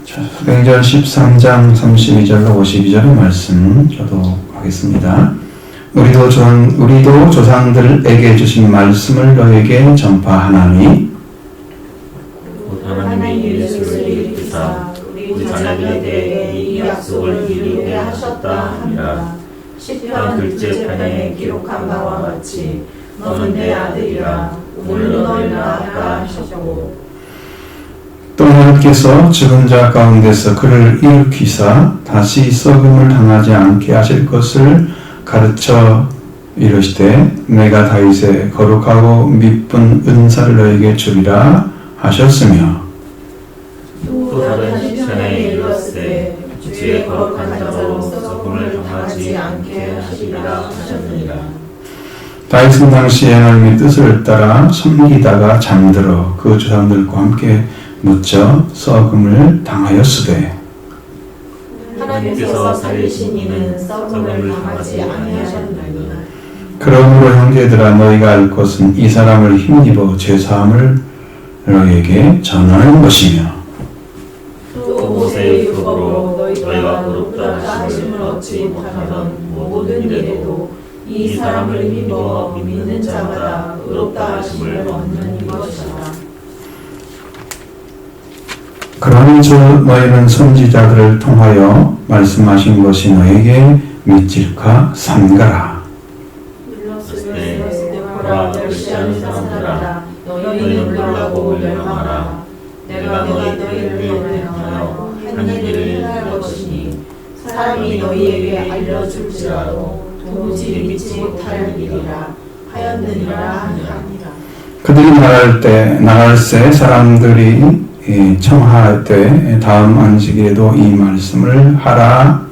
사도행전 13장 32절로 52절의 말씀 교독하겠습니다. 우리도 조상들에게 주신 말씀을 너에게 전파하나니 하나님의 예수를 일으키사 우리 자녀들에게 이 약속을 이루게 하셨다 하니라. 시편 둘째 편에 기록한 바와 같이 너는 내 아들이라 오늘 너를 낳았다 하셨고, 또 하나님께서 죽은 자 가운데서 그를 일으키사 다시 썩음을 당하지 않게 하실 것을 가르쳐 이르시되 내가 다윗의 거룩하고 미쁜 은사를 너에게 주리라 하셨으며, 또 다른 시편에 이르렀으되 주의 거룩한 자로 썩음을 당하지 않게 하시리라 하셨느니라. 다윗은 당시 하나님의 뜻을 따라 섬기다가 잠들어 그 조상들과 함께 묻혀 썩음을 당하였으되 하나님께서 살리신 이는 썩음을 당하지 아니하셨느니라. 그러므로 형제들아 너희가 알 것은 이 사람을 힘입어 죄사함을 너희에게 전하는 것이며, 또 모세의 율법으로 너희가 거룩다 하심을 얻지 못하던 모든 일에도 이 사람을 힘입어 믿는 자마다 의롭다 하심을 얻는 것이다. 그러니 너희는 선지자들을 통하여 말씀하신 것이 너에게 믿질까 삼가라. 보라, 멸시하는 사람들아, 너희는 놀라고 멸망하라. 내가 너희를 명하여 한 일을 할 것이니 사람이 너희에게 알려줄지라도 도무지 믿지 못할 일이라 하였느니라 하니라. 그들이 나갈새 사람들이 청할 때 다음 안식일에도 이 말씀을 하더라.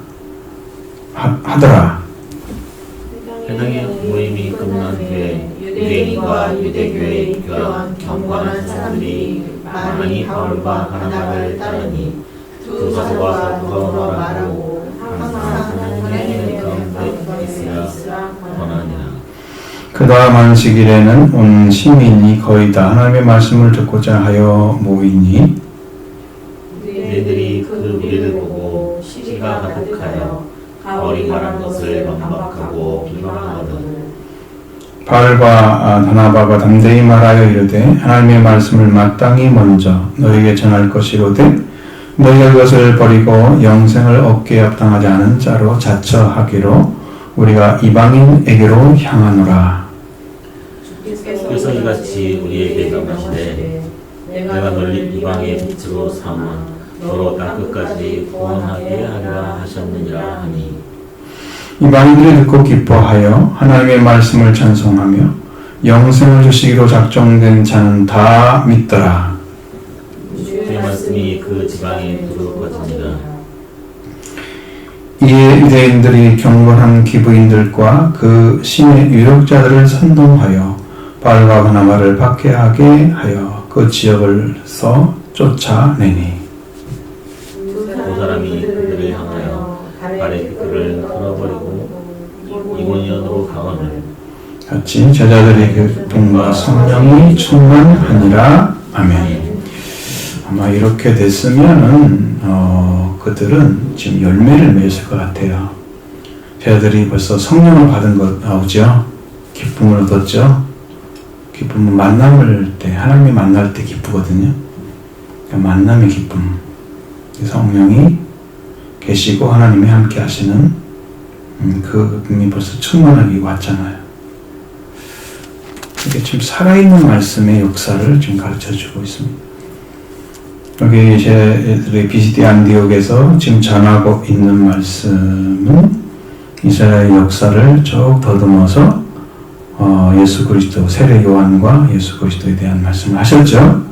해당의 모임이 끝난 뒤에 유대인과 유대교에 교한 경건한 사람들이 많이 바울과 바나바를 따르니 두 사도가 더불어 말하고 항상 하나님의 가운데 있으라 권하니라. 그 다음 안식일에는 온 시민이 거의 다 하나님의 말씀을 듣고자 하여 모이니 너희들이 그 무리를 보고 시기가 가득하여 바울이 말한 것을 반박하고 비방하거든. 바울과 바나바가 담대히 말하여 이르되 하나님의 말씀을 마땅히 먼저 너희에게 전할 것이로되 너희가 그것을 버리고 영생을 얻게 합당하지 않은 자로 자처하기로 우리가 이방인에게로 향하노라. 그래서 이같이 우리에게 명하시되 내가 널리 이방의 빛으로 삼아 너로 땅끝까지 구원하게 하리라 하셨느니라 하니, 이방인들이 듣고 기뻐하여 하나님의 말씀을 찬송하며 영생을 주시기로 작정된 자는 다 믿더라. 주의 말씀이 그 지방에 두루 퍼지니라. 이에 유대인들이 경건한 기부인들과 그 신의 유력자들을 선동하여 바울과 바나바를 박해하게 하여 그 지역을서 쫓아내니 두 사람이 그들을 향하여 발의 삐끗을 털어버리고 이모니언으로 가거늘 같이 제자들이 기쁨과 성령이 충만하니라. 아멘. 아마 이렇게 됐으면은 그들은 지금 열매를 맺을 것 같아요. 제자들이 벌써 성령을 받은 것 나오죠. 기쁨을 얻었죠. 기쁨은 만남을 때, 하나님이 만날 때 기쁘거든요. 그러니까 만남의 기쁨. 성령이 계시고 하나님이 함께 하시는 그 기쁨이 벌써 충만하게 왔잖아요. 이게 지금 살아있는 말씀의 역사를 지금 가르쳐주고 있습니다. 여기 저희들의 BCD 안디옥에서 지금 전하고 있는 말씀은 이스라엘 역사를 쭉 더듬어서 예수 그리스도, 세례 요한과 예수 그리스도에 대한 말씀을 하셨죠.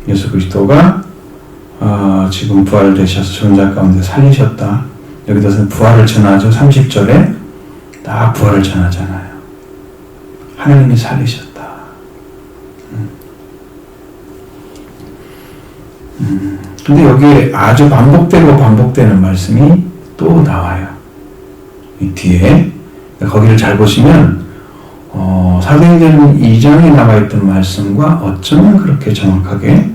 예수 그리스도가 지금 부활되셔서 죽은 자 가운데 살리셨다. 여기서는 부활을 전하죠. 30절에 딱 부활을 전하잖아요. 하나님이 살리셨다. 근데 여기에 아주 반복되고 반복되는 말씀이 또 나와요. 이 뒤에. 거기를 잘 보시면 사도행전 2장에 나와 있던 말씀과 어쩌면 그렇게 정확하게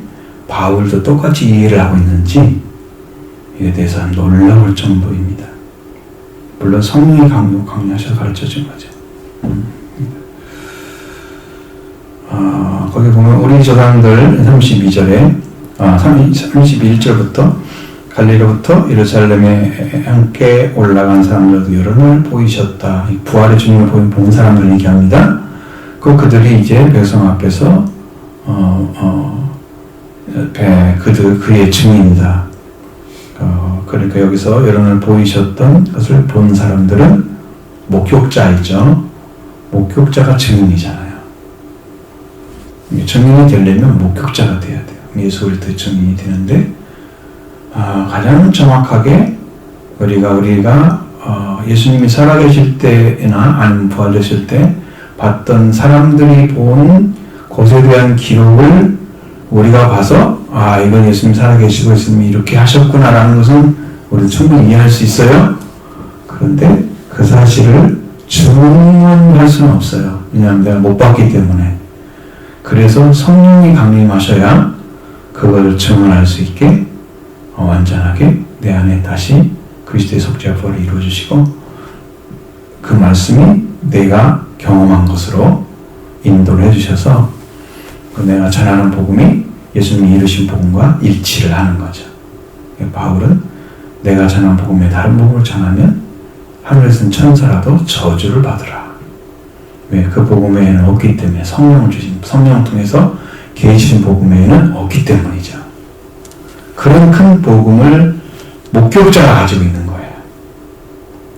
바울도 똑같이 이해를 하고 있는지 이에 대해서 놀라울 정도입니다. 물론 성령이 강요하셔서 가르쳐준 거죠. 거기 보면 우리 조상들 31절부터 갈릴리로부터 예루살렘에 함께 올라간 사람들도 여론을 보이셨다. 부활의 주님을 본 사람들 얘기합니다. 그들이 이제 백성 앞에서 그의 증인이다. 그러니까 여기서 여론을 보이셨던 것을 본 사람들은 목격자이죠. 목격자가 증인이잖아요. 증인이 되려면 목격자가 돼야 돼요. 예수 그리스도의 증인이 되는데 가장 정확하게 우리가 예수님이 살아계실 때나 아니면 부활되실 때 봤던 사람들이 본 것에 대한 기록을 우리가 봐서 이건 예수님 살아계시고 예수님이 이렇게 하셨구나라는 것은 우리는 충분히 이해할 수 있어요. 그런데 그 사실을 증언할 수는 없어요. 왜냐하면 내가 못 봤기 때문에. 그래서 성령이 강림하셔야 그걸 증언할 수 있게 완전하게 내 안에 다시 그리스도의 속죄와 부활을 이루어주시고 그 말씀이 내가 경험한 것으로 인도를 해주셔서 내가 전하는 복음이 예수님이 이루신 복음과 일치를 하는 거죠. 바울은 내가 전한 복음에 다른 복음을 전하면 하늘에서는 천사라도 저주를 받으라. 왜? 그 복음 외에는 없기 때문에 성령을 통해서 계시는 복음 외에는 없기 때문이죠. 그런 큰 복음을 목격자가 가지고 있는 거예요.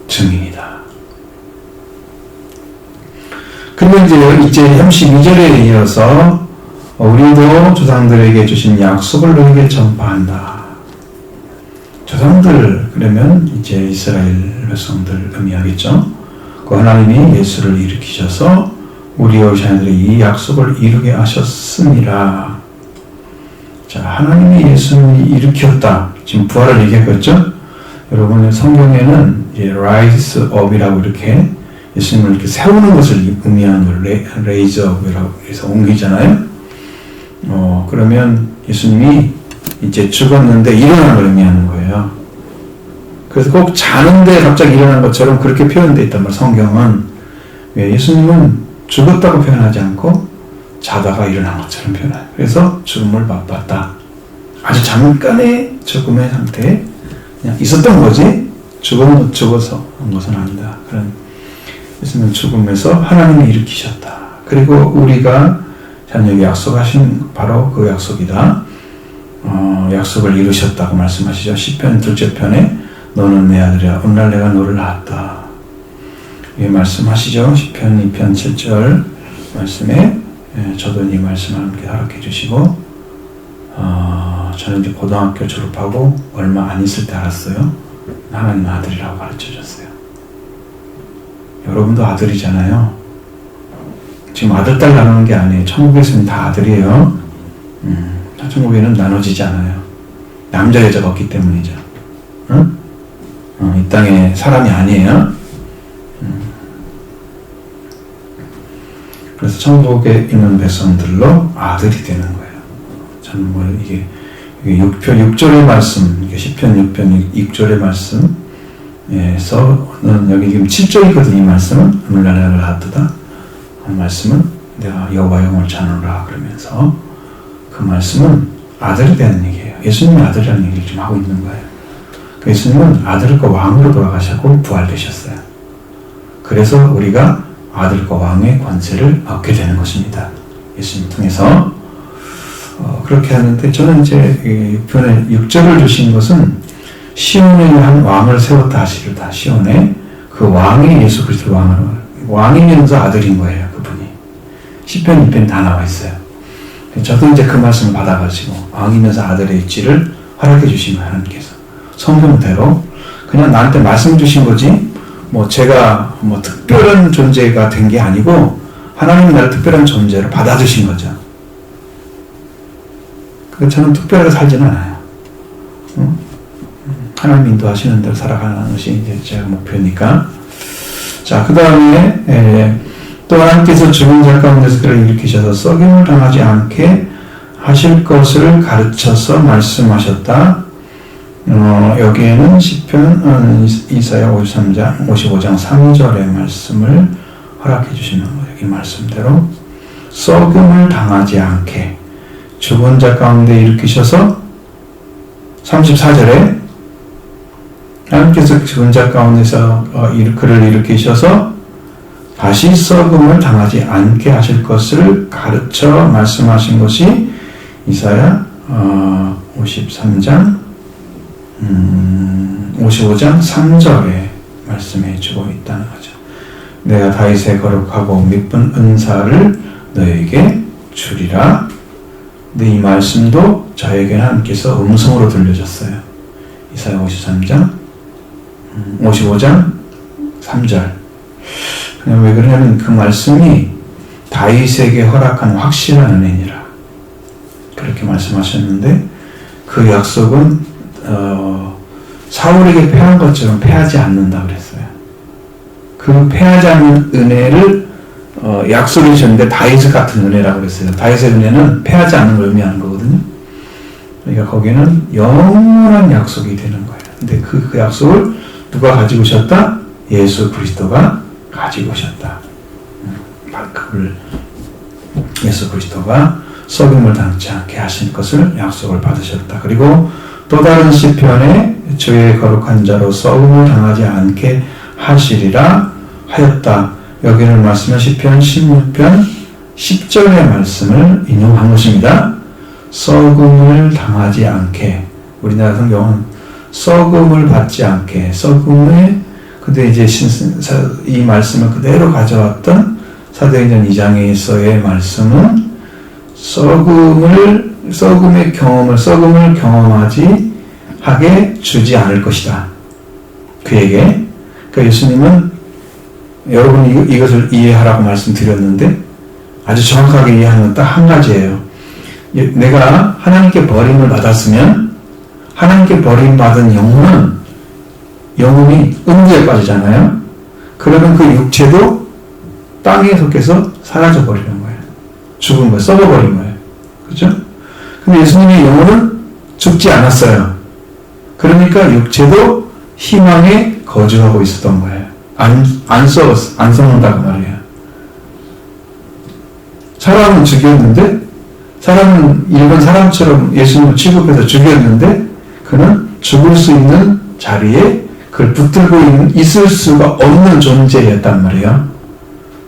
증인이다. 그리고 이제 32절에 이어서 우리도 조상들에게 주신 약속을 너에게 전파한다. 조상들 그러면 이제 이스라엘 백성들 의미하겠죠. 그 하나님이 예수를 일으키셔서 우리와 자녀들이 이 약속을 이루게 하셨습니다. 자, 하나님이 예수를 일으켰다. 지금 부활을 얘기했겠죠? 여러분 성경에는 이제 rise up이라고 이렇게 예수님을 이렇게 세우는 것을 의미하는 raise up이라고 해서 옮기잖아요. 그러면 예수님이 이제 죽었는데 일어난 걸 의미하는 거예요. 그래서 꼭 자는데 갑자기 일어난 것처럼 그렇게 표현되어 있단 말이에요. 성경은. 예수님은 죽었다고 표현하지 않고 자다가 일어난 것처럼 표현해요. 그래서 죽음을 맛봤다. 아주 잠깐의 죽음의 상태에 그냥 있었던 거지 죽어서 한 것은 아니다. 그런 예수님은 죽음에서 하나님이 일으키셨다. 그리고 우리가 자녀에게 약속하신 바로 그 약속이다. 약속을 이루셨다고 말씀하시죠. 시편 2째 편에 너는 내 아들이야. 오늘 내가 너를 낳았다. 예, 말씀하시죠. 시편 2편 7절 말씀에 저도 이 말씀을 함께 허락해 주시고 저는 이제 고등학교 졸업하고 얼마 안 있을 때 알았어요. 하나님 아들이라고 가르쳐 줬어요. 여러분도 아들이잖아요. 지금 아들, 딸 나누는 게 아니에요. 천국에서는 다 아들이에요. 천국에는 나눠지지 않아요. 남자, 여자가 없기 때문이죠. 응? 이 땅에 사람이 아니에요. 그래서 천국에 있는 백성들로 아들이 되는 거예요. 저는 뭐 이게 6절의 말씀, 이게 시편 6편 6절의 말씀에서는 여기 지금 7절이거든요. 이 말씀은 오늘날 내가 낳았다. 그 말씀은 내가 여호와 영을 찾노라 그러면서 그 말씀은 아들에 대한 얘기예요. 예수님이 아들이라는 얘기를 지금 하고 있는 거예요. 예수님은 아들과 왕으로 돌아가셨고 부활되셨어요. 그래서 우리가 아들과 왕의 관세를 얻게 되는 것입니다. 예수님 통해서 그렇게 하는데 저는 이제 6절을 주신 것은 시온에 한 왕을 세웠다 하시리다. 시온에 그 왕이 예수 그리스도 왕이면서 아들인 거예요. 그분이. 시편 2편 다 나와 있어요. 저도 이제 그 말씀을 받아가지고 왕이면서 아들의 입지를 허락해 주신 거예요. 하나님께서. 성경대로 그냥 나한테 말씀 주신 거지 뭐 제가 뭐 특별한 존재가 된 게 아니고 하나님이 나를 특별한 존재로 받아주신 거죠. 그래서 저는 특별하게 살지는 않아요. 하나님 인도하시는 대로 살아가는 것이 이제 제 목표니까. 자, 그 다음에 또 하나님께서 죽은 자 가운데서 그를 일으키셔서 썩임을 당하지 않게 하실 것을 가르쳐서 말씀하셨다. 여기에는 시편 이사야 55장 3절의 말씀을 허락해 주시는 거예요. 여기 말씀대로 썩음을 당하지 않게 죽은 자 가운데 일으키셔서 34절에 하나님께서 죽은 자 가운데서 그를 일으키셔서 다시 썩음을 당하지 않게 하실 것을 가르쳐 말씀하신 것이 이사야 55장 3절에 말씀해 주고 있다는 거죠. 내가 다윗의 거룩하고 미쁜 은사를 너에게 주리라. 근데 이 말씀도 저에게는 하나님께서 음성으로 들려졌어요. 이사야 55장 3절. 왜 그러냐면 그 말씀이 다윗에게 허락한 확실한 은혜니라. 그렇게 말씀하셨는데 그 약속은 사울에게 패한 것처럼 패하지 않는다 그랬어요. 그 패하지 않는 은혜를 약속해 주셨는데 다윗 같은 은혜라고 그랬어요. 다윗의 은혜는 패하지 않는 걸 의미하는 거거든요. 그러니까 거기는 영원한 약속이 되는 거예요. 근데 그 약속을 누가 가지고 오셨다? 예수 그리스도가 가지고 오셨다. 그걸 예수 그리스도가 썩음을 당치 않게 하신 것을 약속을 받으셨다. 그리고 또 다른 시편에 주의 거룩한 자로 썩음을 당하지 않게 하시리라 하였다. 여기는 말씀은 시편 16편 10절의 말씀을 인용한 것입니다. 썩음을 당하지 않게, 우리나라 성경은 썩음을 받지 않게, 근데 이제 이 말씀을 그대로 가져왔던 사도행전 2장에서의 말씀은 썩음을 경험하지 하게 주지 않을 것이다. 그에게. 그러니까 예수님은 여러분이 이것을 이해하라고 말씀드렸는데 아주 정확하게 이해하는 건 딱 한 가지예요. 내가 하나님께 버림을 받았으면 하나님께 버림받은 영혼이 음부에 빠지잖아요. 그러면 그 육체도 땅에 속해서 사라져 버리는 거예요. 죽은 거예요. 썩어버린 거예요. 그렇죠? 근데 예수님의 영혼은 죽지 않았어요. 그러니까 육체도 희망에 거주하고 있었던 거예요. 안 썩는다고 말이에요. 사람은 죽였는데, 사람은 일반 사람처럼 예수님을 취급해서 죽였는데, 그는 죽을 수 있는 자리에 그를 붙들고 있을 수가 없는 존재였단 말이에요.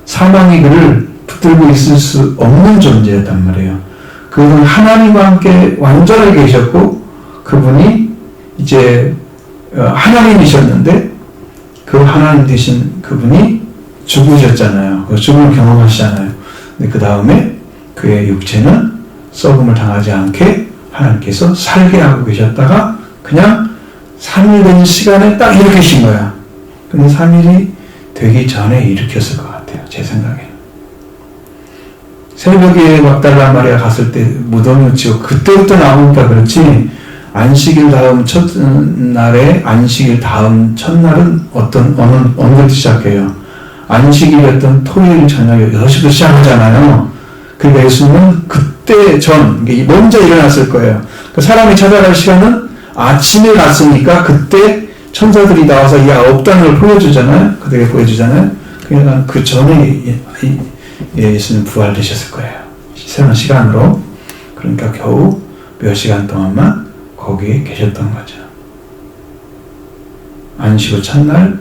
사망이 그를 붙들고 있을 수 없는 존재였단 말이에요. 그분은 하나님과 함께 완전하게 계셨고, 그분이 이제 하나님이셨는데, 그 하나님 되신 그분이 죽으셨잖아요. 그 죽음을 경험하시잖아요. 근데 그 다음에 그의 육체는 썩음을 당하지 않게 하나님께서 살게 하고 계셨다가 그냥 3일 되는 시간에 딱 일으키신 거야. 근데 3일이 되기 전에 일으켰을 것 같아요. 제 생각에. 새벽에 막달라 마리아 갔을 때 무덤을 치고 그때부터 나오니까 그렇지, 안식일 다음 안식일 다음 첫날은 어느부터 시작해요? 안식일이었던 토요일 저녁에 6시부터 시작하잖아요. 그러니까 예수님은 그때 먼저 일어났을 거예요. 그 사람이 찾아갈 시간은 아침에 갔으니까 그때 천사들이 나와서 이 9단을 보여주잖아요. 그들에게 보여주잖아요. 그러니까 그 전에 예수님 부활되셨을 거예요. 새로운 시간으로. 그러니까 겨우 몇 시간 동안만 거기에 계셨던 거죠. 안식 후 첫날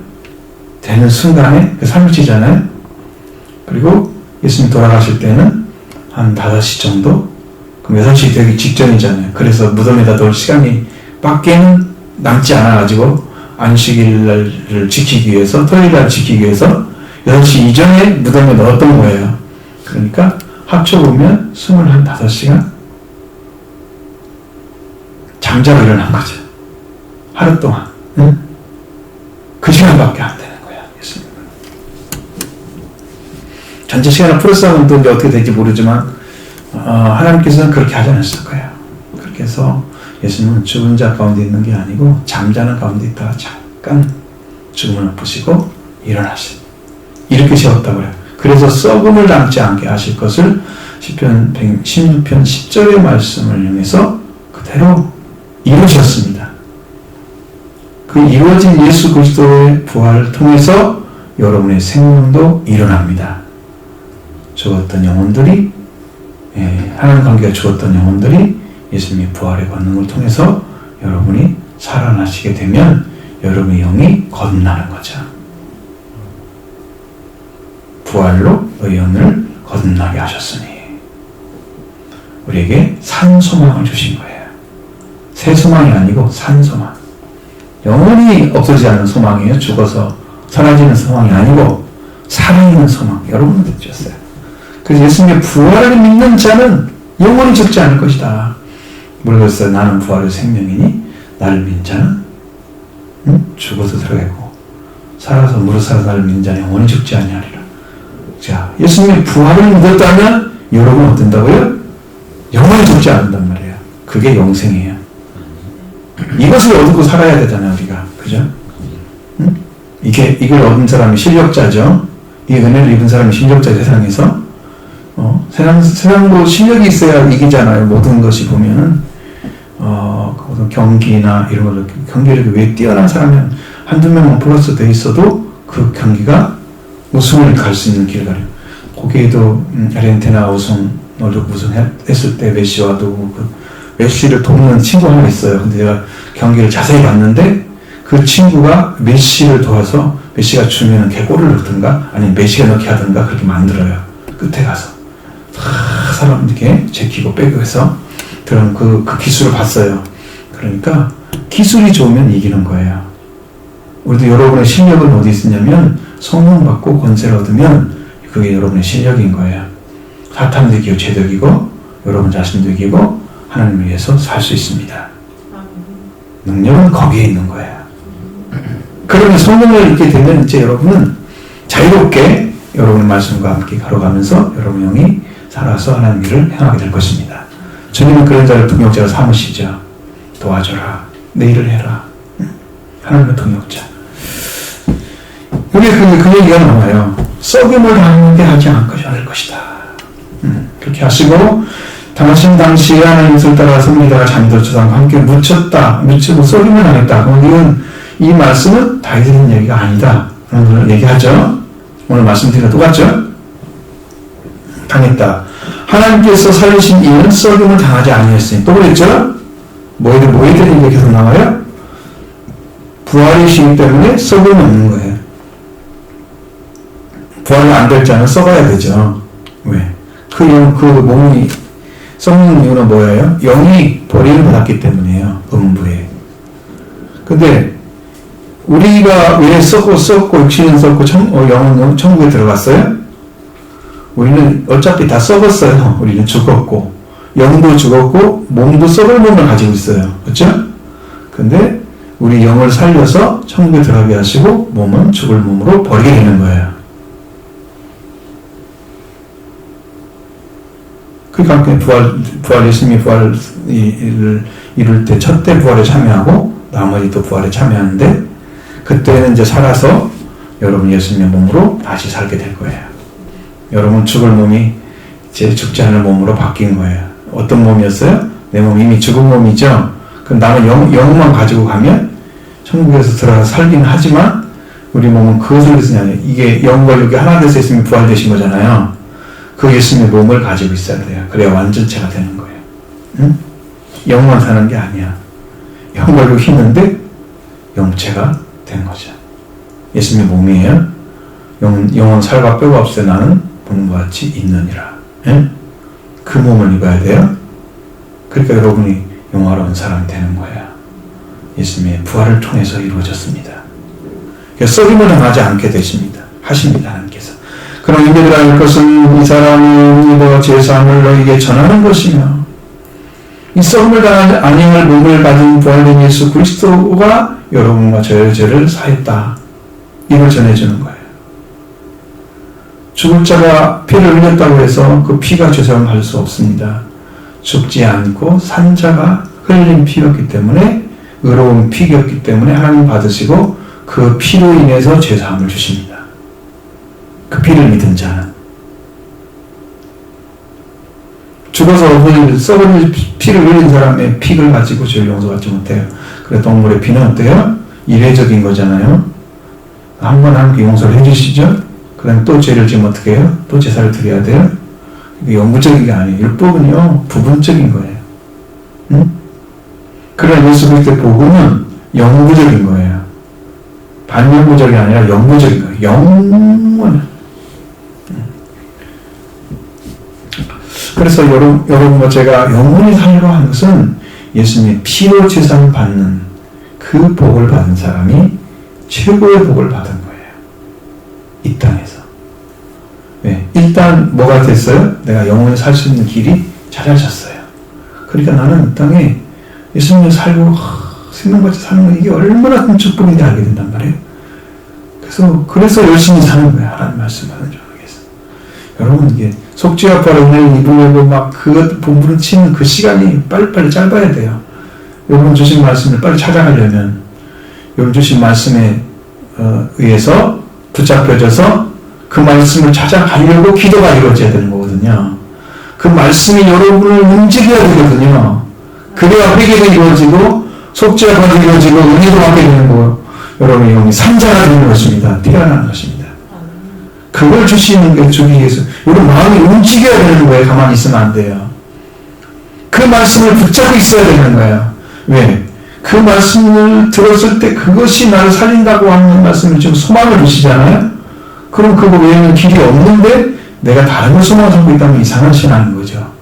되는 순간에 그 3일치잖아요. 그리고 예수님 돌아가실 때는 한 5시 정도? 그럼 6시 되기 직전이잖아요. 그래서 무덤에다 놓을 시간이 밖에는 남지 않아가지고 안식일을 지키기 위해서, 토요일날 지키기 위해서 6시 이전에 무덤에 넣었던 거예요. 그러니까 합쳐보면 25시간 잠자고 일어난 거죠. 하루 동안. 응? 그 시간밖에 안 되는 거야, 예수님은. 전체 시간을 풀었으면 또 이제 어떻게 될지 모르지만, 하나님께서는 그렇게 하지 않았을 거예요. 그렇게 해서 예수님은 죽은 자 가운데 있는 게 아니고, 잠자는 가운데 있다가 잠깐 죽음을 보시고 일어나신. 이렇게 세웠다고 그래요. 그래서 썩음을 당치 않게 하실 것을 시편 16편 10절의 말씀을 이용해서 그대로 이루셨습니다. 그 이루어진 예수 그리스도의 부활을 통해서 여러분의 생명도 일어납니다. 죽었던 영혼들이, 하나님 관계가 죽었던 영혼들이 예수님의 부활의 권능을 통해서 여러분이 살아나시게 되면 여러분의 영이 거듭나는 거죠. 부활로 너희 영을 거듭나게 하셨으니 우리에게 산 소망을 주신 거예요. 새 소망이 아니고 산 소망. 영원히 없어지지 않는 소망이에요. 죽어서 사라지는 소망이 아니고 살아있는 소망. 여러분한테 주셨어요. 그래서 예수님의 부활을 믿는 자는 영원히 죽지 않을 것이다. 모르겠어요. 나는 부활의 생명이니 나를 믿는 자는 죽어서 들어가고 살아서 무릇 살아 나를 믿는 자는 영원히 죽지 아니하리라. 자, 예수님의 부활을 믿었다면 여러분 어떤다고요? 영원히 죽지 않는단 말이에요. 그게 영생이에요. 이것을 얻고 살아야 되잖아요, 우리가. 그죠? 이걸 얻은 사람이 실력자죠. 이 은혜를 입은 사람이 실력자 세상에서. 세상도 실력이 있어야 이기잖아요. 모든 것이 보면은. 경기나 이런 걸로 경기력이 왜 뛰어난 사람이 한두 명만 플러스 돼 있어도 그 경기가 우승을 갈 수 있는 길을 가요. 거기에도 아르헨티나 월드컵 우승했을 때 메시와 누구 메시를 돕는 친구가 하나 있어요. 근데 제가 경기를 자세히 봤는데 그 친구가 메시를 도와서 메시가 주면은 걔 골을 넣든가 아니면 메시가 넣게 하든가 그렇게 만들어요. 끝에 가서 다 사람 이렇게 제키고 빼고 해서 그런 그 기술을 봤어요. 그러니까 기술이 좋으면 이기는 거예요. 우리도 여러분의 실력은 어디 있느냐면 성령 받고 권세를 얻으면 그게 여러분의 실력인 거예요. 사탄도 이기고 죄도 이기고 여러분 자신도 이기고 하나님을 위해서 살 수 있습니다. 능력은 거기에 있는 거예요. 그러면 성령을 잊게 되면 이제 여러분은 자유롭게 여러분의 말씀과 함께 걸어가면서 여러분 영이 살아서 하나님 일을 행하게 될 것입니다. 주님은 그런 자를 동역자로 삼으시죠. 도와줘라. 내 일을 해라. 하나님의 동역자. 여기 그 얘기가 나와요. 썩음을 당하게 하지 않을 것이다. 그렇게 하시고 당신 당시에 하나님 뜻을 따라 섬기다가 잠들어 저당과 함께 묻히고 썩임을 당했다. 그럼 이 말씀은 다윗의 얘기가 아니다. 그런 걸 얘기하죠. 오늘 말씀드린 거 똑같죠? 당했다. 하나님께서 살리신 이는 썩임을 당하지 아니했으니 또 그랬죠? 뭐희들 얘기가 계속 나와요? 부활이시기 때문에 썩음이 없는 거예요. 부활이 안 될 자는 썩어야 되죠. 왜? 그 몸이 썩는 이유는 뭐예요? 영이 버림을 받았기 때문이에요. 음부에. 근데 우리가 왜 썩고 육신은 썩고 영은 천국에 들어갔어요? 우리는 어차피 다 썩었어요. 우리는 죽었고 영도 죽었고 몸도 썩을 몸을 가지고 있어요. 그렇죠? 근데 우리 영을 살려서 천국에 들어가게 하시고 몸은 죽을 몸으로 버리게 되는 거예요. 그러니까 부활 예수님이 부활을 이룰 때 첫 때 부활에 참여하고 나머지 또 부활에 참여하는데 그때는 이제 살아서 여러분 예수님의 몸으로 다시 살게 될 거예요. 여러분 죽을 몸이 이제 죽지 않을 몸으로 바뀐 거예요. 어떤 몸이었어요? 내 몸이 이미 죽은 몸이죠. 그럼 나는 영만 가지고 가면 천국에서 들어가서 살긴 하지만 우리 몸은 그것을 위해서 이게 영과 육이 하나 돼서 예수님이 부활되신 거잖아요. 그 예수님의 몸을 가지고 있어야 돼요. 그래야 완전체가 되는 거예요. 응? 영만 사는 게 아니야. 영과 육이 있는데 영체가 된 거죠. 예수님의 몸이에요. 영은 살과 뼈가 없어요. 나는 몸과 같이 있느니라. 예? 그 몸을 입어야 돼요. 그러니까 여러분이 영화로운 사람이 되는 거예요. 예수님의 부활을 통해서 이루어졌습니다. 그래서 썩임을 당하지 않게 되십니다. 하십니다. 하나님께서. 그럼 너희들 알 것은 이 사람이 이와 제사함을 너희에게 전하는 것이며 이 썩음을 당하지 아니할 몸을 가진 부활된 예수 그리스도가 여러분과 저의 죄를 사했다. 이걸 전해주는 거예요. 죽을 자가 피를 흘렸다고 해서 그 피가 죄사함을 할 수 없습니다. 죽지 않고 산 자가 흘린 피였기 때문에 의로운 피였기 때문에 하나님 받으시고 그 피로 인해서 죄사함을 주십니다. 그 피를 믿은 자는 죽어서 썩은 피를 흘린 사람의 피를 가지고 죄를 용서받지 못해요. 그래 동물의 피는 어때요? 이례적인 거잖아요. 한 번 함께 용서를 해주시죠. 그 다음에 또 죄를 지면 어떻게 해요? 또 제사를 드려야 돼요. 이게 영구적인 게 아니에요. 율법은요, 부분적인 거예요. 응? 그러나 예수 그리스도의 복음은 영구적인 거예요. 반영구적이 아니라 영구적인 거예요. 영원. 그래서 여러분과 제가 영원히 살려고 하는 것은 예수님의 피로 제사를 받는 그 복을 받은 사람이 최고의 복을 받은 거예요. 이 땅에서. 네, 일단 뭐가 됐어요? 내가 영원히 살 수 있는 길이 찾아졌어요. 그러니까 나는 이 땅에 예수님을 살고 생명같이 사는 거 이게 얼마나 큰 축복인지 알게 된단 말이에요. 그래서 열심히 사는 거야. 하나님 말씀하는 줄 알겠어요. 여러분 이게 속죄와 벌을 입으려고 막 그것 본부를 치는 그 시간이 빨리빨리 짧아야 돼요. 여러분 주신 말씀을 빨리 찾아가려면 여러분 주신 말씀에 의해서 붙잡혀져서 그 말씀을 찾아가려고 기도가 이루어져야 되는 거거든요. 그 말씀이 여러분을 움직여야 되거든요. 그래야 회개가 이루어지고 속죄와 벌이 이루어지고 은혜도 받게 되는 거고 여러분의 영이 산자가 되는 것입니다. 태어나는 것입니다. 그걸 주시는 게 주기 위해서 여러분 마음이 움직여야 되는 거예요. 가만히 있으면 안 돼요. 그 말씀을 붙잡고 있어야 되는 거예요. 왜? 그 말씀을 들었을 때 그것이 나를 살린다고 하는 말씀을 지금 소망을 주시잖아요. 그럼 그거 외에는 길이 없는데 내가 다른 걸 소망을 하고 있다면 이상한 신앙인 거죠.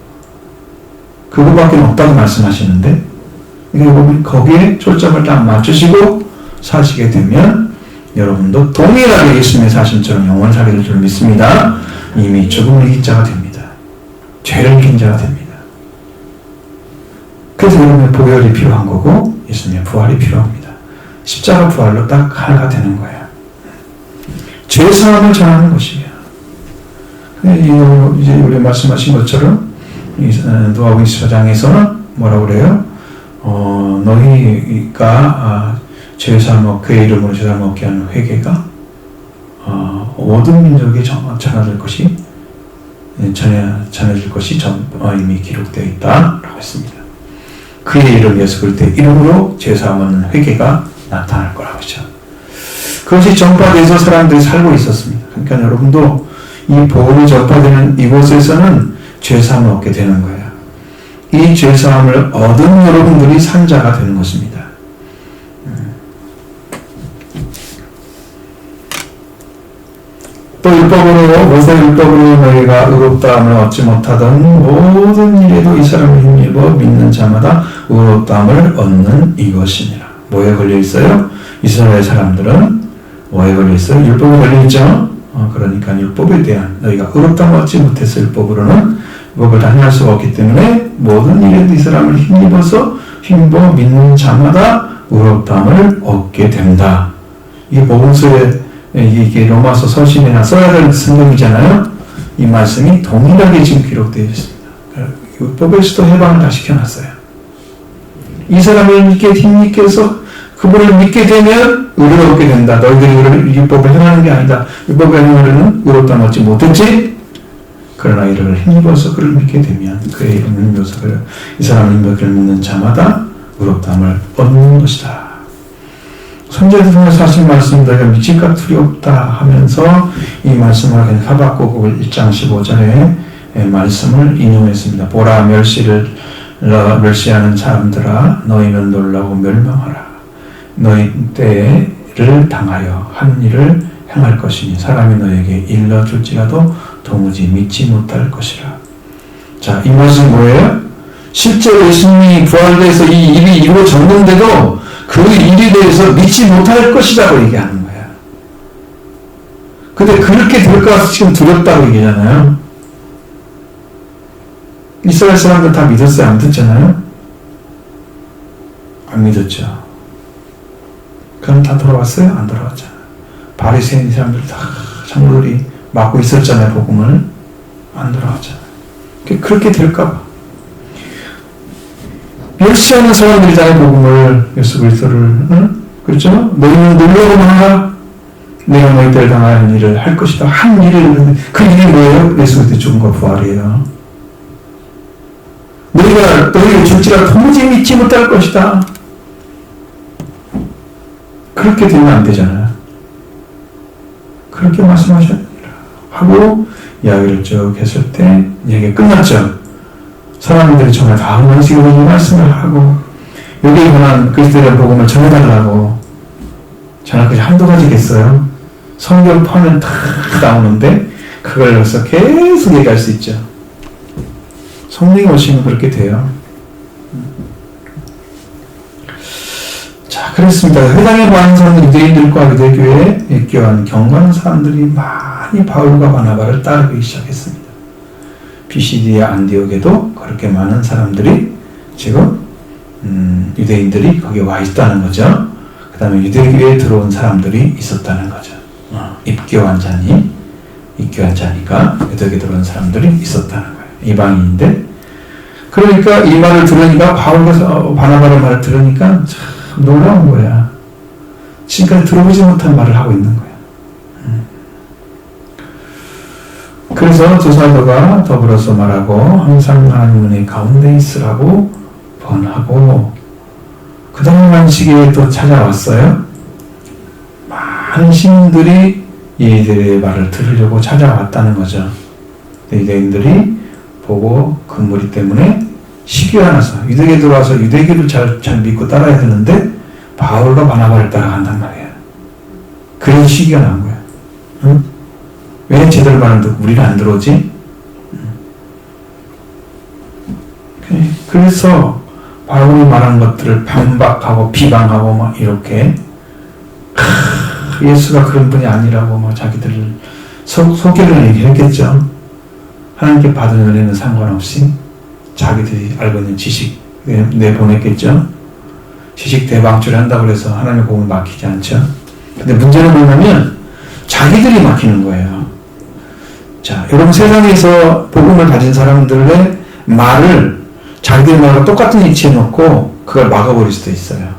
그거밖에 없다고 말씀하시는데 여러분 거기에 초점을 딱 맞추시고 사시게 되면 여러분도 동일하게 예수님의 사심처럼 영원히 살게 될 줄 믿습니다. 이미 죽음을 이긴 자가 됩니다. 죄를 이긴 자가 됩니다. 그래서 여러분의 보혈이 필요한 거고 예수님의 부활이 필요합니다. 십자가 부활로 딱 하나가 되는 거예요. 죄사함을 전하는 것이에요. 이제 우리 말씀하신 것처럼 누가복음 24장에서는 뭐라고 그래요? 너희가 죄사함 그의 이름으로 죄사함 얻게 하는 회개가 모든 민족에 전해질 것이 이미 기록되어 있다라고 했습니다. 그의 이름 예수 그리스도의 이름으로 죄사함 얻는 회개가 나타날 거라고 하죠. 그것이 전파돼서 사람들이 살고 있었습니다. 그러니까 여러분도 이 복음이 전파되는 이곳에서는 죄사함을 얻게 되는 거예요. 이 죄사함을 얻은 여러분들이 산자가 되는 것입니다. 또 율법으로 모세 율법으로 너희가 의롭다함을 얻지 못하던 모든 일에도 이 사람을 힘입어 믿는 자마다 의롭다함을 얻는 이것이니라. 뭐에 걸려 있어요? 이스라엘 사람들은 뭐에 걸려 있어요? 율법에 걸려 있죠. 그러니까 율법에 대한 너희가 의롭다함을 얻지 못해서 율법으로는 율법을 다 행할 수가 없기 때문에 모든 일에도 이 사람을 힘입어 믿는 자마다 의롭다함을 얻게 된다. 이게 복음서에 이게 로마서 서신이나 써야 될 성경이잖아요. 이 말씀이 동일하게 지금 기록되어 있습니다. 율법에서도 해방을 다 시켜놨어요. 이 사람을 믿게 힘입게서 그분을 믿게 되면 의를 얻게 된다. 너희들이 율법을 행하는 게 아니다. 율법을 행하려는 의롭다함을 얻지 못했지. 그러나 이를 힘입어서 그를 믿게 되면 그의 이름을 힘입어서 이 사람을 힘입어 그를 믿는 자마다 의롭다함을 얻는 것이다. 선지자들 통해서 하신 말씀 너희가 미칠 값이 없다 하면서 이 말씀을 하박국 1장 15절에 말씀을 인용했습니다. 보라 멸시하는 사람들아 너희는 놀라고 멸망하라. 너희 때를 당하여 한 일을 행할 것이니 사람이 너에게 일러줄지라도 도무지 믿지 못할 것이라. 자, 이 말씀 뭐예요? 실제로 예수님이 부활돼서 이 일이 이루어졌는데도 그 일에 대해서 믿지 못할 것이라고 얘기하는 거야. 근데 그렇게 될까 지금 두렵다고 얘기하잖아요. 이스라엘 사람들 다 믿었어요? 안 믿었잖아요? 안 믿었죠. 그럼 다 돌아왔어요? 안 돌아왔잖아요. 바리새인 사람들 다 장로들이 맡고 있었잖아요. 복음을. 안 돌아왔잖아요. 그렇게 될까 봐. 멸시하는 사람들이잖아요. 복음을, 예수 그리스도를. 응? 그렇죠? 너희는 놀라고만 하라. 내가 너희 때를 당하는 일을 할 것이다. 한 일을 했는데 그 일이 뭐예요? 예수 그리스도의 죽음과 부활이에요. 너희가 죽지라 도무지 믿지 못할 것이다. 그렇게 되면 안 되잖아요. 그렇게 말씀하셨느니라 하고 이야기를 쭉 했을 때 이야기가 끝났죠. 사람들이 정말 다 한 번씩으로 이 말씀을 하고 여기에 관한 그리스도의 복음을 전해달라고. 저는 그게 한두 가지겠어요. 성경판은 다 나오는데 그걸 여기서 계속 얘기할 수 있죠. 성령이 오시면 그렇게 돼요. 자, 그렇습니다. 회당에 모인 사람들, 유대인들과 유대교회에 입교한 경건한 사람들이 많이 바울과 바나바를 따르기 시작했습니다. 비시디아 안디옥에도 그렇게 많은 사람들이 지금 유대인들이 거기에 와 있다는 거죠. 그 다음에 유대교회에 들어온 사람들이 있었다는 거죠. 입교한 자니까 유대교회에 들어온 사람들이 있었다는 거예요. 이방인인데, 그러니까 이 말을 들으니까 바울과 바나바의 말을 들으니까 참 놀라운 거야. 지금까지 들어보지 못한 말을 하고 있는 거야. 그래서 두 사도가 더불어서 말하고 항상 하나님 은혜 가운데 있으라고 번하고, 그 다음 안식일에 또 찾아왔어요. 많은 시민들이 이들의 말을 들으려고 찾아왔다는 거죠. 유대인들이 보고 그 무리 때문에 시기가 나서 유대교에 들어와서 유대교를 잘 믿고 따라야 되는데 바울과 바나바를 따라간단 말이에요. 그래서 시기가 난 거야. 응? 왜 제대로 말하는데 우리는 안 들어오지? 그래서 바울이 말한 것들을 반박하고 비방하고 막 이렇게 예수가 그런 분이 아니라고 막 자기들을 소개를 얘기했겠죠. 하나님께 받은 은혜는 상관없이 자기들이 알고 있는 지식 내보냈겠죠. 지식 대방출을 한다고 해서 하나님의 복음을 막히지 않죠. 근데 문제는 뭐냐면 자기들이 막히는 거예요. 자, 여러분 세상에서 복음을 가진 사람들의 말을 자기들 말과 똑같은 위치에 놓고 그걸 막아버릴 수도 있어요.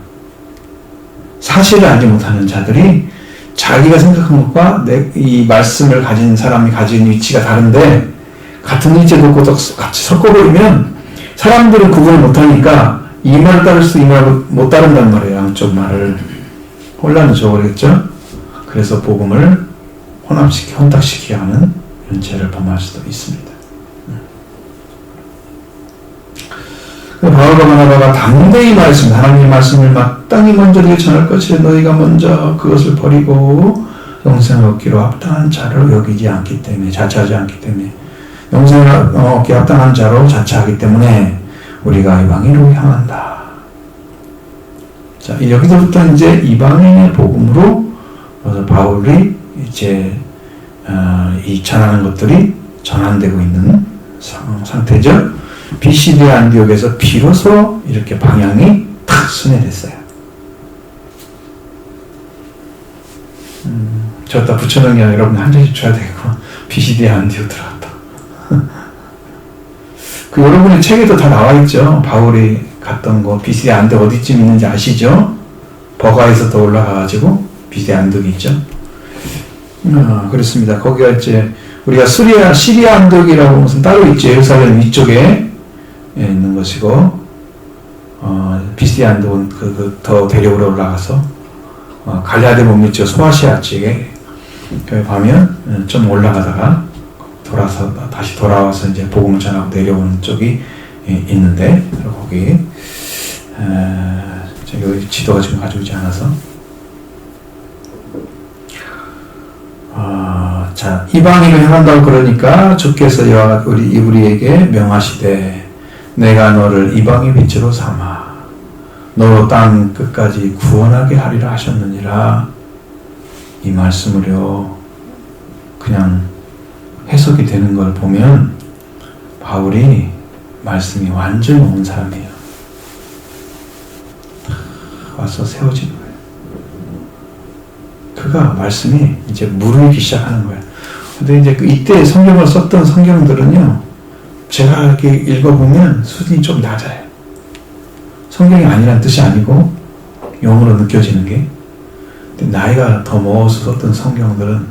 사실을 알지 못하는 자들이 자기가 생각한 것과 이 말씀을 가진 사람이 가진 위치가 다른데 같은 위치에 놓고 같이 섞어버리면 사람들은 구분을 못하니까 이 말을 따를 수 이 말을 못 따른단 말이에요. 양쪽 말을 혼란을 줘버리겠죠. 그래서 복음을 혼탁시키게 하는 이런 죄를 범할 수도 있습니다. 바울과 바나바가 담대히 말했습니다. 하나님의 말씀을 마땅히 먼저 너희 전할 것이 너희가 먼저 그것을 버리고 영생을 얻기로 합당한 자를 여기지 않기 때문에, 자처하지 않기 때문에, 영생을 얻기 합당한 자로 자처하기 때문에 우리가 이방인으로 향한다. 자, 여기서부터 이제 이방인의 복음으로 바울이 이제 이 전하는 것들이 전환되고 있는 상태죠. 비시디아 안디옥에서 비로소 이렇게 방향이 탁 순회됐어요. 저기다 붙여놓은 게 아니라 여러분 한 장씩 줘야 되겠고, 비시디아 안디옥 들어갔다. 그 여러분의 책에도 다 나와 있죠. 바울이 갔던 곳, 비시디아 안디옥 어디쯤 있는지 아시죠? 버가에서 더 올라가가지고 비시디아 안디옥이 있죠. 그렇습니다. 거기가 이제 우리가 시리아 안디옥이라고 무슨 따로 있죠. 예루살렘 위쪽에 있는 것이고, 비시디아 안디옥은 더 대륙으로 올라가서 갈라데 못 믿죠. 소아시아 쪽에 거기 가면 좀 올라가다가 다시 돌아와서 이제 복음을 전하고 내려오는 쪽이 있는데, 거기 여기 지도가 지금 가지고 있지 않아서. 자, 이방인을 향한다고 그러니까 주께서 우리에게 명하시되 내가 너를 이방의 빛으로 삼아 너로 땅 끝까지 구원하게 하리라 하셨느니라. 이 말씀을요 그냥 해석이 되는 걸 보면 바울이 말씀이 완전히 온 사람이에요. 와서 세워지는 거예요. 그가 말씀이 이제 무르익기 시작하는 거예요. 근데 이제 이때 성경을 썼던 성경들은요, 제가 이렇게 읽어보면 수준이 좀 낮아요. 성경이 아니란 뜻이 아니고 영어로 느껴지는 게. 근데 나이가 더 먹어서 썼던 성경들은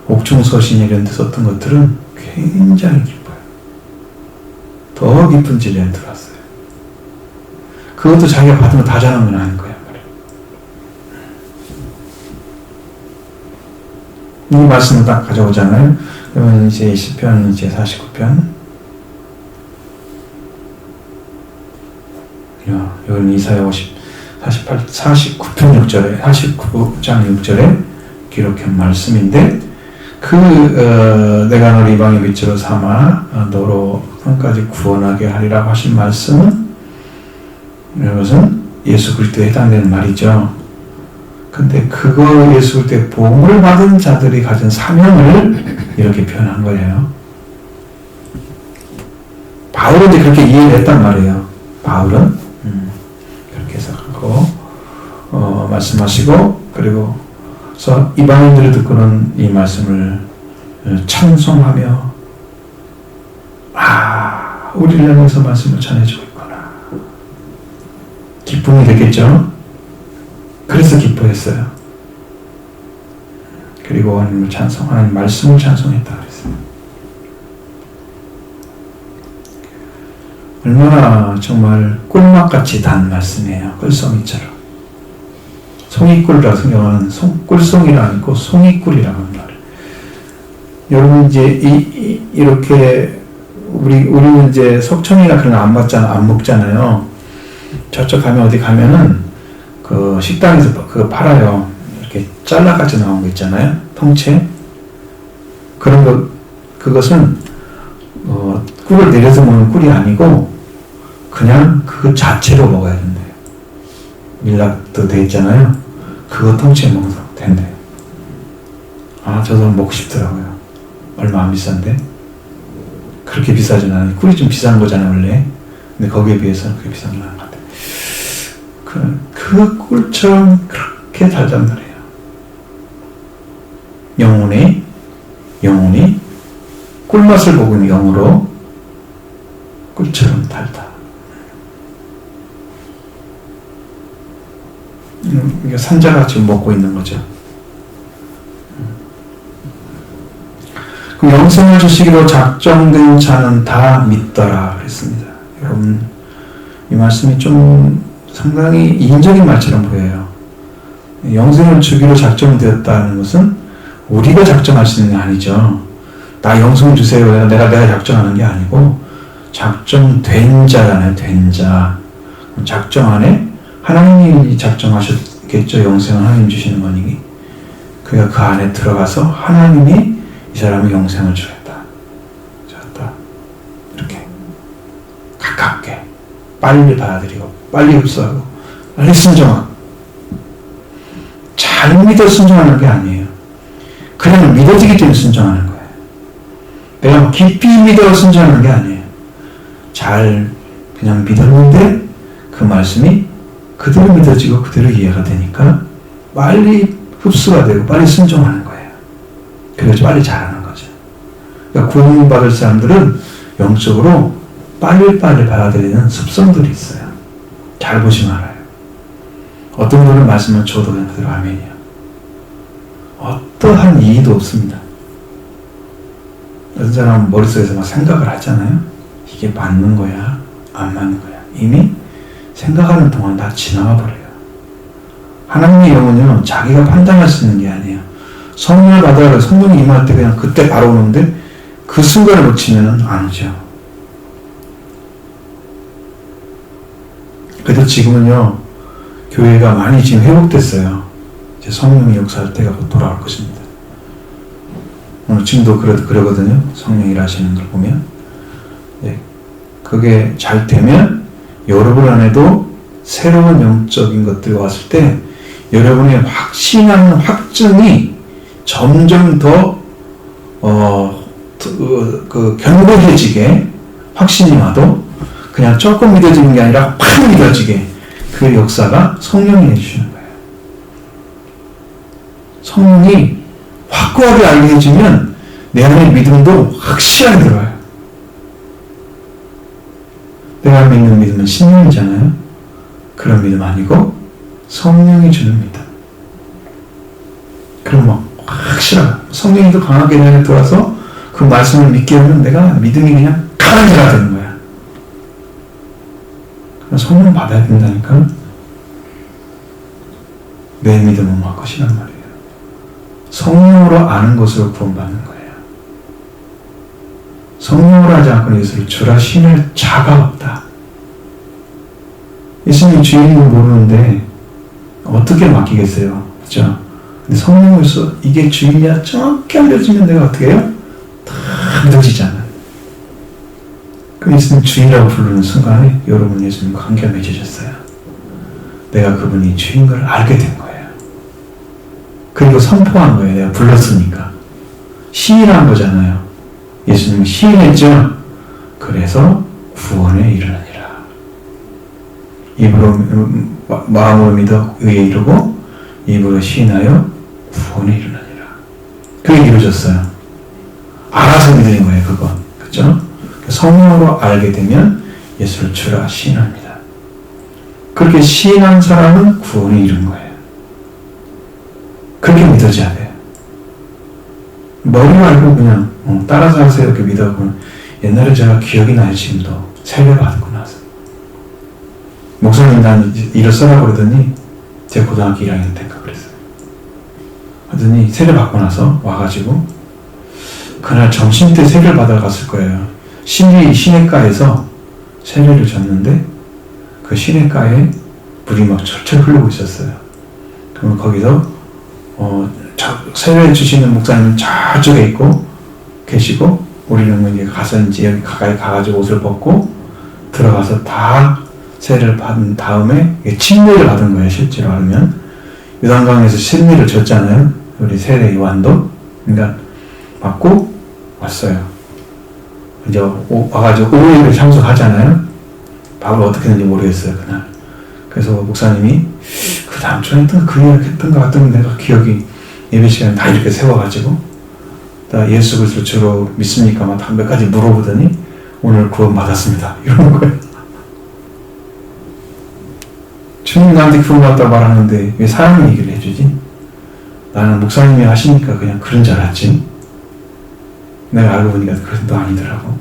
옥중서신 이런 데 썼던 것들은 굉장히 깊어요. 더 깊은 진리에 들어왔어요. 그것도 자기가 받으면 다 잘한 건 아닌 거예요. 이 말씀을 딱 가져오잖아요. 그러면 이제 시편 이제 49편. 여기는 이사야 49편 6절에, 49장 6절에 기록한 말씀인데, 내가 너를 이방의 빛으로 삼아 너로 끝까지 구원하게 하리라고 하신 말씀은, 이것은 예수 그리스도에 해당되는 말이죠. 근데 그거 예수 그리스도의 복음을 받은 자들이 가진 사명을 이렇게 표현한 거예요. 바울은 이제 그렇게 이해를 했단 말이에요. 바울은 그렇게 해석하고 말씀하시고, 그리고 그래서 이방인들을 듣고는 이 말씀을 찬송하며, 우리를 향해서 말씀을 전해주고 있구나, 기쁨이 되겠죠. 그래서 기뻐했어요. 그리고 하나님을 하나님 말씀을 찬송했다 그랬어요. 얼마나 정말 꿀맛같이 단 말씀이에요. 꿀송이처럼. 송이꿀이라고 성경은 꿀송이라 아니고 송이꿀이라고 합니다. 여러분 이제 이렇게 우리는 이제 석청이나 그런 거 안 먹잖아요. 저쪽 가면 어디 가면은 그 식당에서 그거 팔아요. 이렇게 잘라같이 나온 거 있잖아요. 통째. 그런 거, 그것은 꿀을 내려서 먹는 꿀이 아니고 그냥 그 자체로 먹어야 된대요. 밀랍도 돼 있잖아요. 그거 통째 먹어서 된대요. 저도 먹고 싶더라고요. 얼마 안 비싼데. 그렇게 비싸진 않아요. 꿀이 좀 비싼 거잖아요, 원래. 근데 거기에 비해서는 그게 비싼 건 아닌 것 같아요. 그 꿀처럼 그렇게 달단 말이에요. 영혼이 꿀맛을 보고 있는 영으로 꿀처럼 달다. 이게 산자가 지금 먹고 있는 거죠. 그 영생을 주시기로 작정된 자는 다 믿더라 그랬습니다. 여러분, 이 말씀이 좀 상당히 이인적인 말처럼 보여요. 영생을 주기로 작정되었다는 것은 우리가 작정할 수 있는 게 아니죠. 나 영생을 주세요. 내가 작정하는 게 아니고 작정된 자잖아요. 된 자. 작정 안에 하나님이 작정하셨겠죠. 영생을 하나님 주시는 거니. 그가 그 안에 들어가서 하나님이 이 사람의 영생을 주겠다. 이렇게 가깝게 빨리 받아들이고 빨리 흡수하고 빨리 순종하고. 잘 믿어 순종하는 게 아니에요. 그냥 믿어지기 때문에 순종하는 거예요. 내가 깊이 믿어 순종하는 게 아니에요. 잘 그냥 믿었는데 그 말씀이 그대로 믿어지고 그대로 이해가 되니까 빨리 흡수가 되고 빨리 순종하는 거예요. 그래서 빨리 자라는 거죠. 그러니까 구원받을 사람들은 영적으로 빨리빨리 받아들이는 습성들이 있어요. 잘 보시면 알아요. 어떤 분은 말씀을 줘도 그냥 그대로 아멘이에요. 어떠한 이의도 없습니다. 어떤 사람은 머릿속에서 막 생각을 하잖아요. 이게 맞는 거야? 안 맞는 거야? 이미 생각하는 동안 다 지나가 버려요. 하나님의 영은요, 자기가 판단할 수 있는 게 아니에요. 성령을 받아야 성령이 임할 때 그냥 그때 바로 오는데 그 순간을 놓치면 안 오죠. 그래도 지금은요, 교회가 많이 지금 회복됐어요. 이제 성령이 역사할 때가 곧 돌아올 것입니다. 오늘 지금도 그러거든요. 성령 일하시는 걸 보면. 네. 그게 잘 되면 여러분 안에도 새로운 영적인 것들이 왔을 때 여러분의 확신하는 확증이 점점 더 견고해지게, 확신이 와도 그냥 조금 믿어지는 게 아니라 팍 믿어지게, 그 역사가 성령이 해주시는 거예요. 성령이 확고하게 알게 해주면 내 안에 믿음도 확실하게 들어와요. 내가 믿는 믿음은 신령이잖아요. 그런 믿음 아니고 성령이 주는 믿음. 그럼 막 확실하고 성령이 더 강하게 내 안에 들어와서 그 말씀을 믿게 하면 내가 믿음이 그냥 강해져야 되는 거야. 성령 받아야 된다니까. 내 믿음은 막 것이란 말이에요. 성령으로 아는 것으로 구원받는 거예요. 성령으로 하지 않고 예수를 주라 신을 자가 없다. 예수님 주인을 모르는데 어떻게 맡기겠어요? 그렇죠? 근데 성령으로서 이게 주인이야 정확히 알려주면 내가 어떻게 해요? 다 믿어지잖아요. 그 예수님 주인이라고 부르는 순간에 여러분 예수님과 관계가 맺어졌어요. 내가 그분이 주인 걸 알게 된 거예요. 그리고 선포한 거예요. 내가 불렀으니까. 시인한 거잖아요. 예수님이 시인했죠. 그래서 구원에 이르느니라. 입으로 마음으로 믿어 의에 이르고 입으로 시인하여 구원에 이르느니라. 그게 이루어졌어요. 알아서 믿는 거예요. 그건. 그렇죠? 성령으로 알게 되면 예수를 주라 시인합니다. 그렇게 시인한 사람은 구원에 이른 거예요. 그렇게 믿어져야 돼요. 머리 말고 그냥 따라서 하세요 이렇게 믿어보면 옛날에 제가 기억이 나요. 지금도 세례 받고 나서 목사님 난 일을 써라 그러더니 제가 고등학교 1학년 때인가 그랬어요. 하더니 세례 받고 나서 와가지고 그날 점심 때 세례를 받아 갔을 거예요. 시내가에서 세례를 줬는데 그 시내가에 물이 막 철철 흐르고 있었어요. 그러면 거기서 세례 주시는 목사님은 저쪽에 있고 계시고 우리는 이제 가서 이제 여기 가까이 가가지고 옷을 벗고 들어가서 다 세례를 받은 다음에 침례를 받은 거예요. 실제로 하면 요단강에서 침례를 줬잖아요. 우리 세례 요한도. 그러니까 받고 왔어요. 이제 와가지고 오후에 참석하잖아요. 밥을 어떻게 했는지 모르겠어요 그날. 그래서 목사님이 그 다음 주에 했던 그 얘기를 했던 것 같은데 내가 기억이 예배 시간에 다 이렇게 세워가지고 나 예수 그리스도 주로 믿습니까? 막 몇 가지 물어보더니 오늘 구원 받았습니다. 이러는 거예요. 주님 나한테 구원 받았다고 말하는데 왜 사람이 얘기를 해주지? 나는 목사님이 하시니까 그냥 그런 줄 알았지. 내가 알고 보니까 그런 도 아니더라고.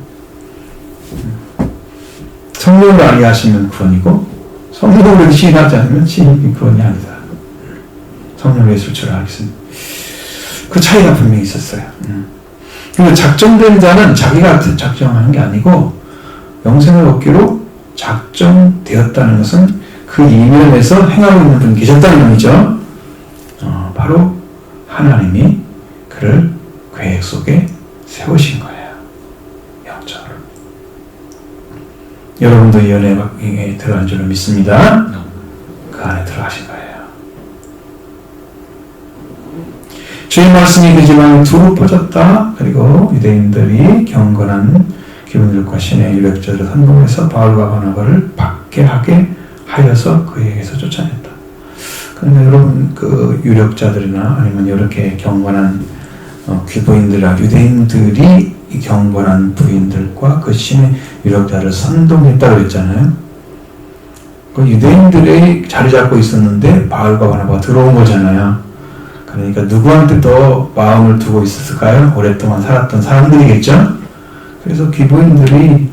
성령으로 알게 하시면 구원이고 성령으로 시인하지 않으면 시인이 구원이 아니다. 성령으로 예수를 주라 하겠습니다. 그 차이가 분명히 있었어요. 그리고 작정된 자는 자기가 작정하는 게 아니고 영생을 얻기로 작정되었다는 것은 그 이면에서 행하고 있는 분이 계셨다는 의미죠. 바로 하나님이 그를 계획 속에 세우신 거예요. 영적으로. 여러분도 이 연애에 들어간 줄로 믿습니다. 그 안에 들어가신 거예요. 주의 말씀이 그 지방에 두루 퍼졌다. 그리고 유대인들이 경건한 기분들과 신의 유력자들을 선동해서 바울과 바나바를 박해하게 하여서 그에게서 쫓아냈다. 그러면 여러분 그 유력자들이나 아니면 이렇게 경건한 귀부인들이나 유대인들이 이 경건한 부인들과 그 신의 유력자를 선동했다고 했잖아요. 그 유대인들이 자리 잡고 있었는데 바울과 바나바가 들어온 거잖아요. 그러니까 누구한테 더 마음을 두고 있었을까요? 오랫동안 살았던 사람들이겠죠? 그래서 귀부인들이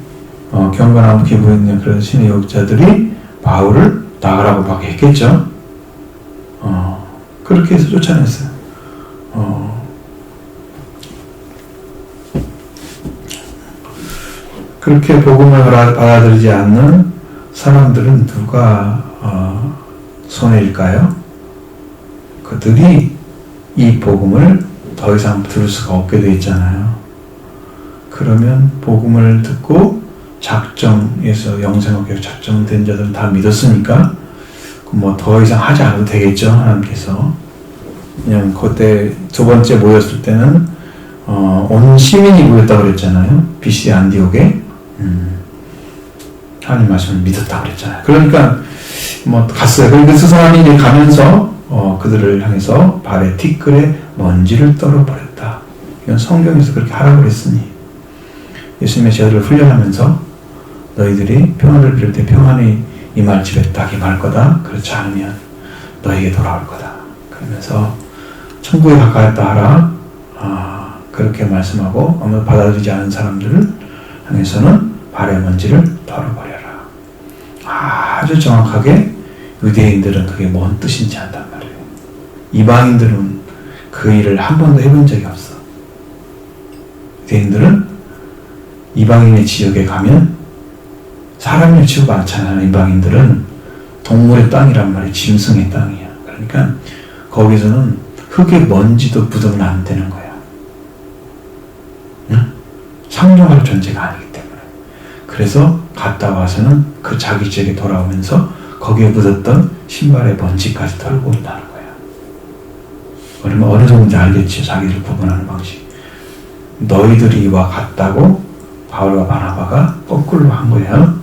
경건한 귀부인들 그런 신의 유력자들이 바울을 나가라고 막 했겠죠? 그렇게 해서 쫓아냈어요. 그렇게 복음을 받아들이지 않는 사람들은 누가 손해일까요? 그들이 이 복음을 더 이상 들을 수가 없게 되어 있잖아요. 그러면 복음을 듣고 작정해서 영생하게 작정된 자들은 다 믿었으니까 뭐 더 이상 하지 않아도 되겠죠. 하나님께서 그냥 그때 두 번째 모였을 때는 온 시민이 모였다고 그랬잖아요. BC 안디옥에 하나님 말씀을 믿었다고 그랬잖아요. 그러니까 뭐 갔어요. 그러니까 그 사람이 이제 가면서 그들을 향해서 발에 티끌에 먼지를 떨어버렸다. 이건 성경에서 그렇게 하라고 그랬으니 예수님의 제자들을 훈련하면서 너희들이 평안을 비롯해 평안이 임할 집에 딱 임할 거다. 그렇지 않으면 너에게 돌아올 거다. 그러면서 천국에 가까웠다 하라. 그렇게 말씀하고 아무 받아들이지 않은 사람들을 향해서는 발의 먼지를 털어버려라. 아주 정확하게 유대인들은 그게 뭔 뜻인지 안단 말이에요. 이방인들은 그 일을 한 번도 해본 적이 없어. 유대인들은 이방인의 지역에 가면 사람을 취급 않잖아요. 이방인들은 동물의 땅이란 말이에요. 짐승의 땅이야. 그러니까 거기서는 흙에 먼지도 묻으면 안 되는 거야. 응? 상종할 존재가 아니기 때문에. 그래서 갔다 와서는 그 자기 지역에 돌아오면서 거기에 묻었던 신발의 먼지까지 털고 온다는 거야. 그러면 어느 정도인지 알겠지. 자기를 구분하는 방식. 너희들이 이와 같다고 바울과 바나바가 거꾸로 한 거야.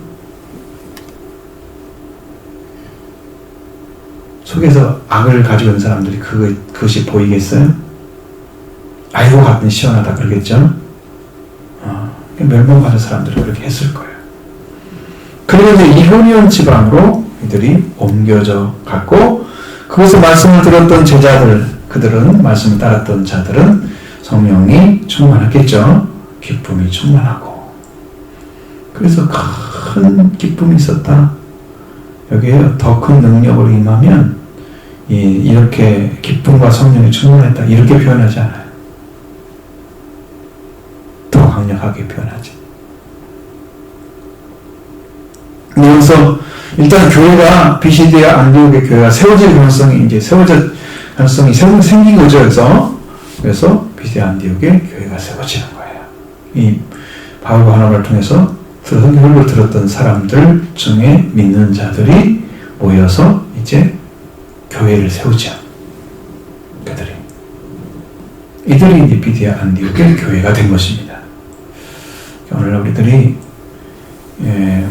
속에서 악을 가지고 있는 사람들이 그것이 보이겠어요? 아이고 같은 시원하다 그러겠죠? 멸망받은 사람들은 그렇게 했을 거예요. 그리고 이제 이고니온 지방으로 이들이 옮겨져 갔고, 그것을 말씀을 들었던 제자들, 그들은 말씀을 따랐던 자들은 성령이 충만했겠죠. 기쁨이 충만하고. 그래서 큰 기쁨이 있었다. 여기에 더 큰 능력으로 임하면 이렇게 기쁨과 성령이 충만했다. 이렇게 표현하지 않아요. 더 강력하게 표현하지. 그래서 일단 교회가 비시디아 안디옥의 교회가 세워질 가능성이 생긴 거죠. 그래서 비시디아 안디옥의 교회가 세워지는 거예요. 이 바울과 바나바를 통해서 설교를 들었던 사람들 중에 믿는 자들이 모여서 이제 교회를 세우죠. 이들이 이제 비시디아 안디옥의 교회가 된 것입니다. 오늘날 우리들이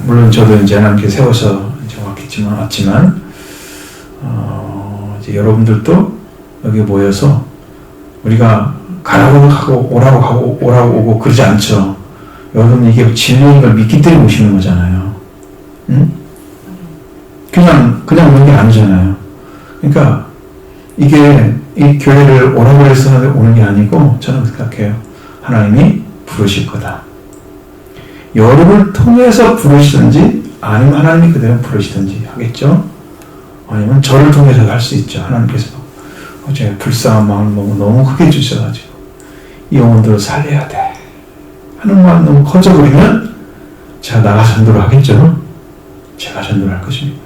물론 저도 이제 하나님께 세워서 이제 왔지만 이제 여러분들도 여기 모여서 우리가 가라고 하고 오라고 오고 그러지 않죠. 여러분 이게 진리인 걸 믿기 때문에 오시는 거잖아요. 응? 그냥 오는 게 아니잖아요. 그러니까 이게 이 교회를 오라고 해서 오는 게 아니고 저는 생각해요. 하나님이 부르실 거다. 여러분을 통해서 부르시든지 아니면 하나님이 그대로 부르시든지 하겠죠. 아니면 저를 통해서 할 수 있죠. 하나님께서 어제 불쌍한 마음을 너무 크게 주셔가지고 이 영혼들을 살려야 돼 하는 마음 너무 커져버리면 제가 나가 전도를 하겠죠. 제가 전도를 할 것입니다.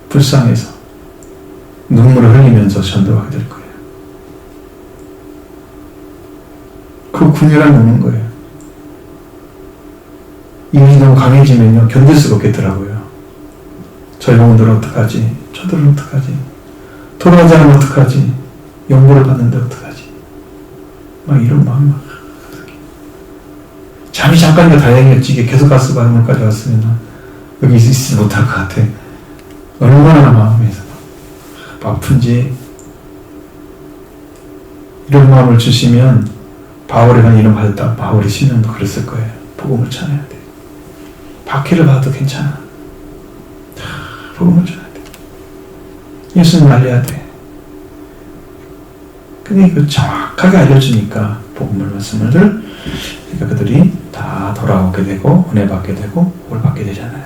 불쌍해서 눈물을 흘리면서 전도를 하게 될 거예요. 그 군이랑 노는 거예요. 이미 너무 강해지면요 견딜 수가 없겠더라고요. 저 영혼들은 어떡하지? 저들은 어떡하지? 돌아가지 않으면 어떡하지? 영보를 받는데 어떡하지? 막 이런 마음 막 잠이 잠깐이면 다행이었지. 이게 계속 가스 반응까지 왔으면 여기 있지 못할 것 같아. 얼마나 마음에서 아픈지. 이런 마음을 주시면 바울이 한 이름 받았다. 바울이 10년도 그랬을 거예요. 복음을 전해야 돼. 박해를 받아도 괜찮아. 복음을 전해야 돼. 예수님 알려야 돼. 근데 그 정확하게 알려주니까 복음을 말씀을 그러니까 그들이 다 돌아오게 되고 은혜 받게 되고 복을 받게 되잖아요.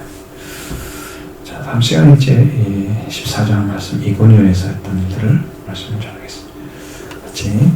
자, 다음 시간에 이제 14장 말씀 이고니온에서 했던 일들을 말씀을 전하겠습니다. 같이